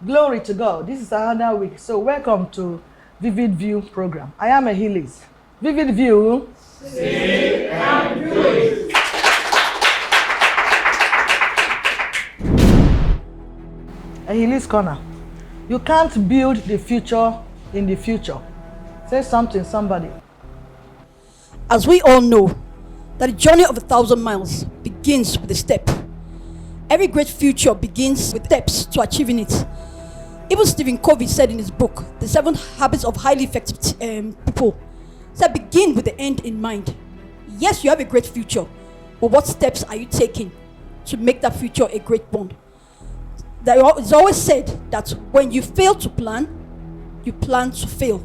Glory to God. This is another week. So welcome to Vivid View program. I am Ahilis. Vivid View. See and do it. Ahilis Corner. You can't build the future in the future. Say something, somebody. As we all know, that the journey of 1,000 miles begins with a step. Every great future begins with steps to achieving it. Even Stephen Covey said in his book, The 7 Habits of Highly Effective People, said begin with the end in mind. Yes, you have a great future, but what steps are you taking to make that future a great one? It's always said that when you fail to plan, you plan to fail.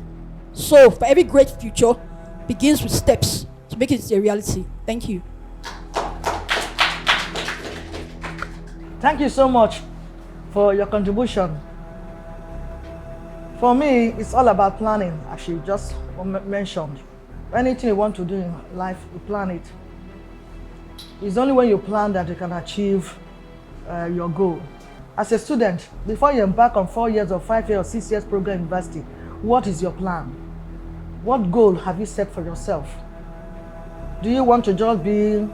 So for every great future, begins with steps to make it a reality. Thank you. Thank you so much for your contribution. For me, it's all about planning, as you just mentioned. Anything you want to do in life, you plan it. It's only when you plan that you can achieve your goal. As a student, before you embark on 4 years or 5 years or 6 years program in university, what is your plan? What goal have you set for yourself? Do you want to just be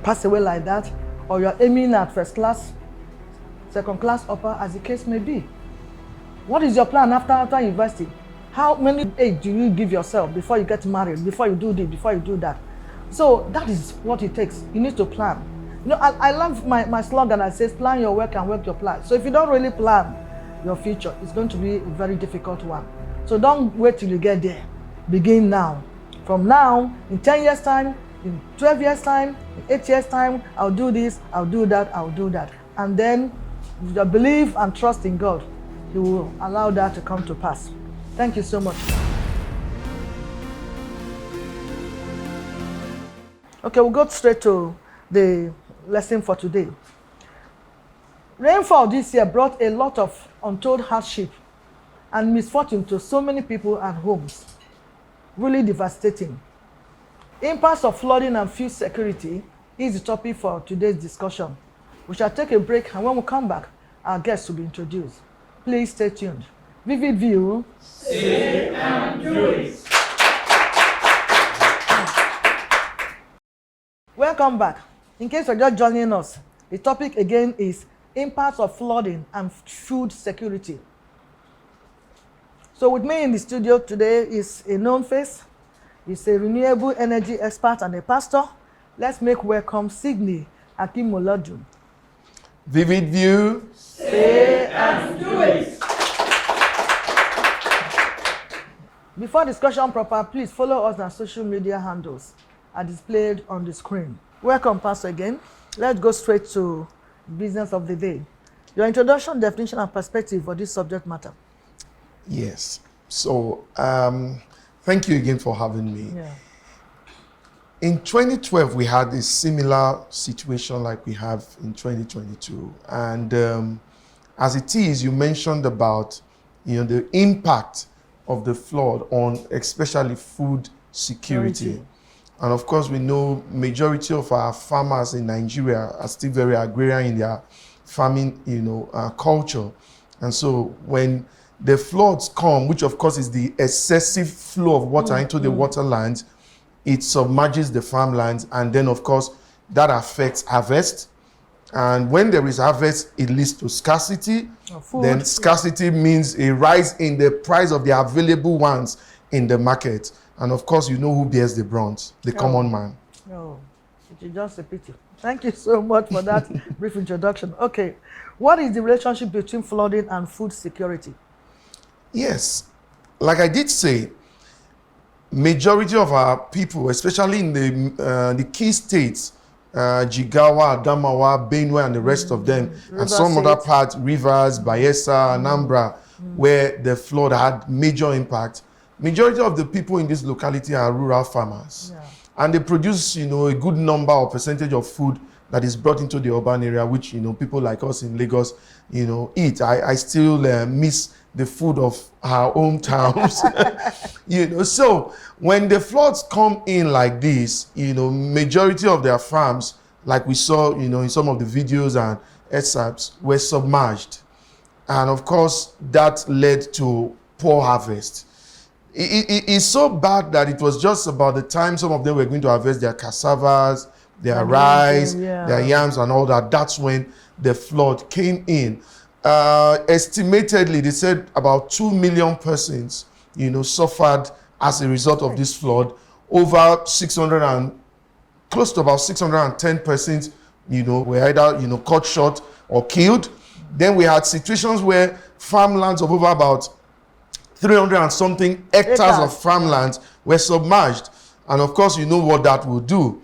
pass away like that? Or you're aiming at first class, second class, upper, as the case may be? What is your plan after university? How many age do you give yourself before you get married, before you do this, before you do that? So that is what it takes. You need to plan. You know, I love my slogan that says, plan your work and work your plan. So if you don't really plan your future, it's going to be a very difficult one. So don't wait till you get there. Begin now. From now, in 10 years time, in 12 years time, in 8 years time, I'll do this, I'll do that, I'll do that. And then with your belief and trust in God, He will allow that to come to pass. Thank you so much. Okay, we'll go straight to the lesson for today. Rainfall this year brought a lot of untold hardship and misfortune to so many people and homes. Really devastating. Impacts of flooding and food security is the topic for today's discussion. We shall take a break, and when we come back, our guests will be introduced. Please stay tuned. Vivid View. See and do it. Welcome back. In case you're just joining us, the topic again is impacts of flooding and food security. So with me in the studio today is a known face. He's a renewable energy expert and a pastor. Let's make welcome Sydney Akimolodun. Vivid View. Say and do it. Before discussion proper, please follow us on social media handles are displayed on the screen. Welcome, Pastor, again. Let's go straight to business of the day. Your introduction, definition, and perspective for this subject matter. Yes. So, thank you again for having me. Yeah. In 2012, we had a similar situation like we have in 2022. And as it is, you mentioned about, the impact of the flood on especially food security. And of course, we know majority of our farmers in Nigeria are still very agrarian in their farming, culture. And so when the floods come, which of course is the excessive flow of water into the waterlands, it submerges the farmlands, and then of course that affects harvest. And when there is harvest, it leads to scarcity. Then scarcity means a rise in the price of the available ones in the market. And of course, you know who bears the brunt, the common man. No, it is just a pity. Thank you so much for that brief introduction. Okay, what is the relationship between flooding and food security? Yes, like I did say, majority of our people, especially in the key states, Jigawa, Adamawa, Benue, and the rest of them, and some other parts, Rivers, Bayelsa, Anambra, where the flood had major impact. Majority of the people in this locality are rural farmers. Yeah. And they produce, a good number or percentage of food that is brought into the urban area, which, people like us in Lagos, eat. I still miss the food of our hometowns. So when the floods come in like this, majority of their farms, like we saw, in some of the videos and excerpts, were submerged. And of course, that led to poor harvest. It's so bad that it was just about the time some of them were going to harvest their cassavas, their rice, their yams and all that. That's when the flood came in. Estimatedly, they said about 2 million persons, suffered as a result of this flood. Over 600 and close to about 610 persons, were either, cut short or killed. Then we had situations where farmlands of over about 300 and something hectares of farmlands were submerged. And of course, you know what that will do.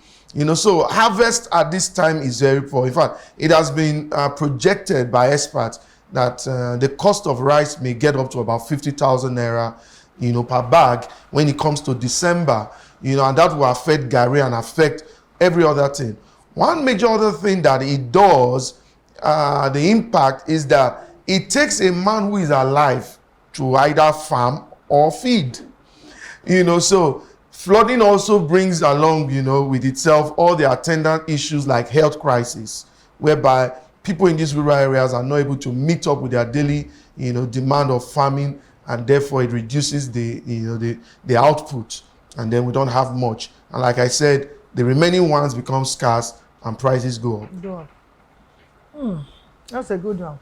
So harvest at this time is very poor. In fact, it has been projected by experts that the cost of rice may get up to about 50,000 naira, per bag when it comes to December. And that will affect Gary and affect every other thing. One major other thing that it does, the impact is that it takes a man who is alive to either farm or feed. So flooding also brings along, with itself all the attendant issues like health crisis, whereby people in these rural areas are not able to meet up with their daily, demand of farming, and therefore it reduces the output, and then we don't have much. And like I said, the remaining ones become scarce and prices go up. That's a good one.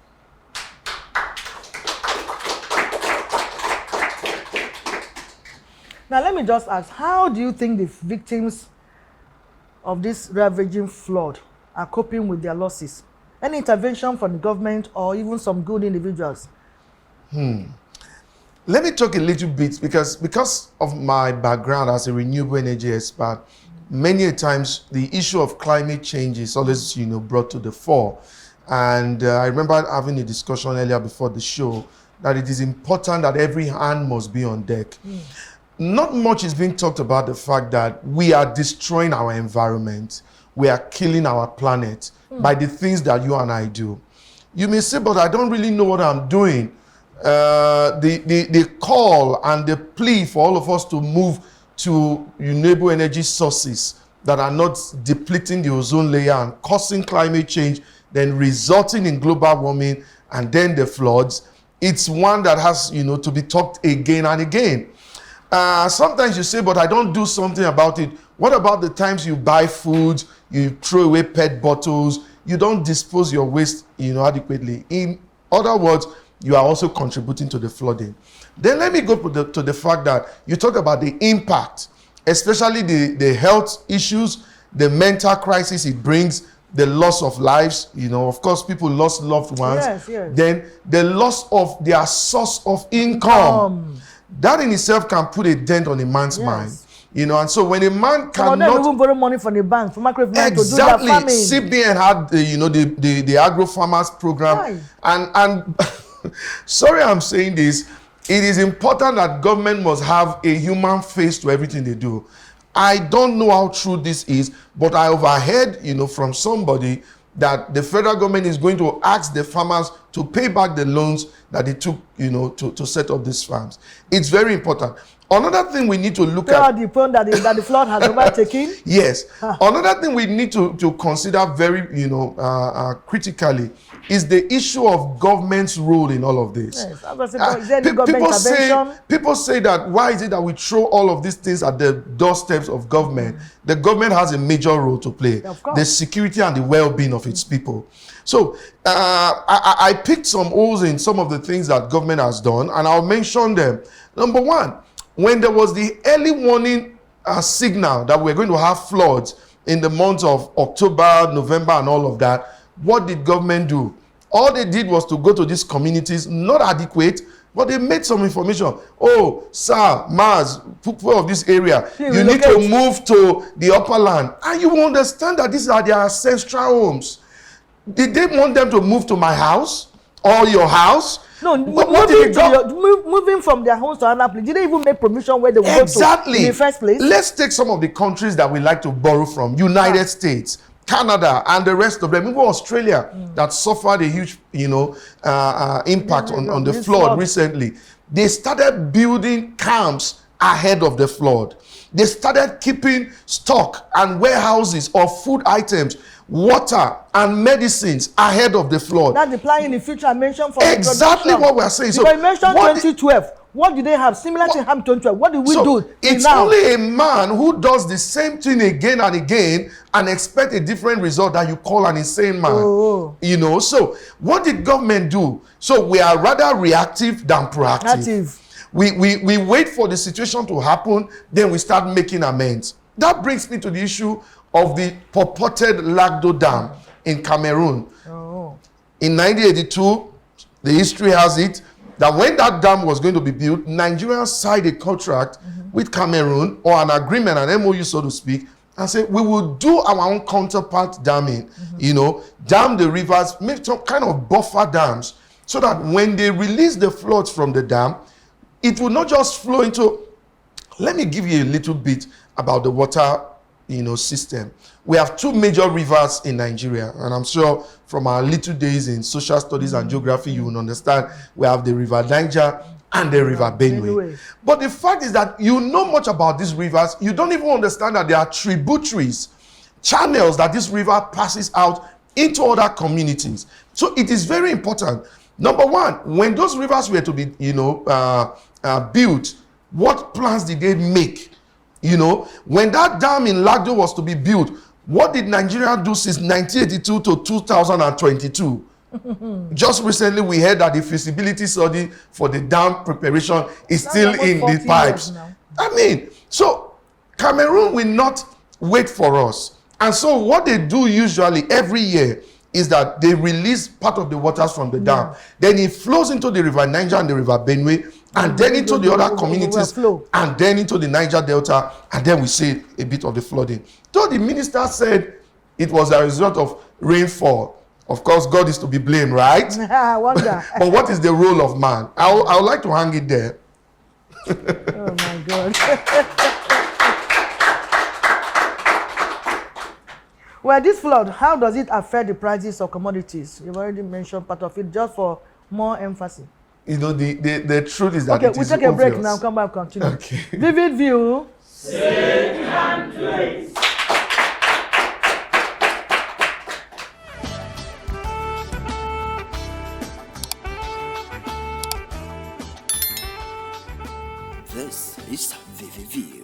Now, let me just ask, how do you think the victims of this ravaging flood are coping with their losses? Any intervention from the government or even some good individuals? Let me talk a little bit because of my background as a renewable energy expert. Many times the issue of climate change is always, brought to the fore. And I remember having a discussion earlier before the show that it is important that every hand must be on deck. Not much is being talked about the fact that we are destroying our environment. We are killing our planet by the things that you and I do. You may say, but I don't really know what I'm doing. The call and the plea for all of us to move to renewable energy sources that are not depleting the ozone layer and causing climate change, then resulting in global warming and then the floods, it's one that has, to be talked again and again. Sometimes you say, but I don't do something about it. What about the times you buy food, you throw away PET bottles, you don't dispose your waste, adequately? In other words, you are also contributing to the flooding. Then let me go to the fact that you talk about the impact, especially the health issues, the mental crisis it brings, the loss of lives. Of course, people lost loved ones. Yes. Then the loss of their source of income. That in itself can put a dent on a man's mind. And so when a man cannot even borrow money from the bank, from microfinance exactly, to do their farming. CBN had the agro farmers program, and sorry I'm saying this, it is important that government must have a human face to everything they do. I don't know how true this is, but I overheard, from somebody that the federal government is going to ask the farmers to pay back the loans that they took, to set up these farms. It's very important. Another thing we need to look at the point that the flood has overtaken. Yes. Another thing we need to consider very, critically is the issue of government's role in all of this. Yes. Is there any government intervention? People say that why is it that we throw all of these things at the doorsteps of government? The government has a major role to play. Of course. The security and the well-being of its people. So I picked some holes in some of the things that government has done, and I'll mention them. Number one, when there was the early warning signal that we're going to have floods in the months of October, November, and all of that, what did government do? All they did was to go to these communities, not adequate, but they made some information. Oh, sir, Mars, people of this area, you need to move to the upper land. And you understand that these are their ancestral homes. Did they want them to move to my house or your house? No, moving from their homes to another place. Did they even make permission where they would go to in the first place? Let's take some of the countries that we like to borrow from. United States, Canada, and the rest of them. Even Australia, that suffered a huge, impact on the flood recently. They started building camps ahead of the flood. They started keeping stock and warehouses of food items water and medicines ahead of the flood. That's the plan in the future I mentioned for Exactly what we're saying. So because you mentioned 2012. What did they have? Similar to happened 2012. What did we do? It's now? only a man who does the same thing again and again and expect a different result that you call an insane man. Oh. You know, so what did government do? So we are rather reactive than proactive. We wait for the situation to happen, then we start making amends. That brings me to the issue of the purported Lagdo Dam in Cameroon. Oh. In 1982, the history has it that when that dam was going to be built, Nigeria signed a contract with Cameroon, or an agreement, an MOU, so to speak, and said we will do our own counterpart damming, you know, dam the rivers, make some kind of buffer dams, so that when they release the floods from the dam, it will not just flow into. Let me give you a little bit about the water, you know, system. We have two major rivers in Nigeria, and I'm sure from our little days in social studies and geography, you will understand. We have the River Niger and the River Benue. But the fact is that you know much about these rivers, you don't even understand that there are tributaries, channels that this river passes out into other communities. So it is very important. Number one, when those rivers were to be, you know, built, what plans did they make? You know, when that dam in Lagdo was to be built, what did Nigeria do since 1982 to 2022? Just recently, we heard that the feasibility study for the dam preparation is still in the pipes. I mean, so Cameroon will not wait for us. And so what they do usually every year is that they release part of the waters from the dam. Then it flows into the River Niger and the River Benue, and then into the other communities, and then into the Niger Delta, and then we see a bit of the flooding. Though the minister said it was a result of rainfall, of course, God is to be blamed, right? I wonder. But what is the role of man? I would like to hang it there. Oh my God. Well, this flood, how does it affect the prices of commodities? You've already mentioned part of it, just for more emphasis. You know, the truth is that okay, it is we'll take a break obvious. now, come back, continue. Okay. Vivid View. Say and do it. This is VVV.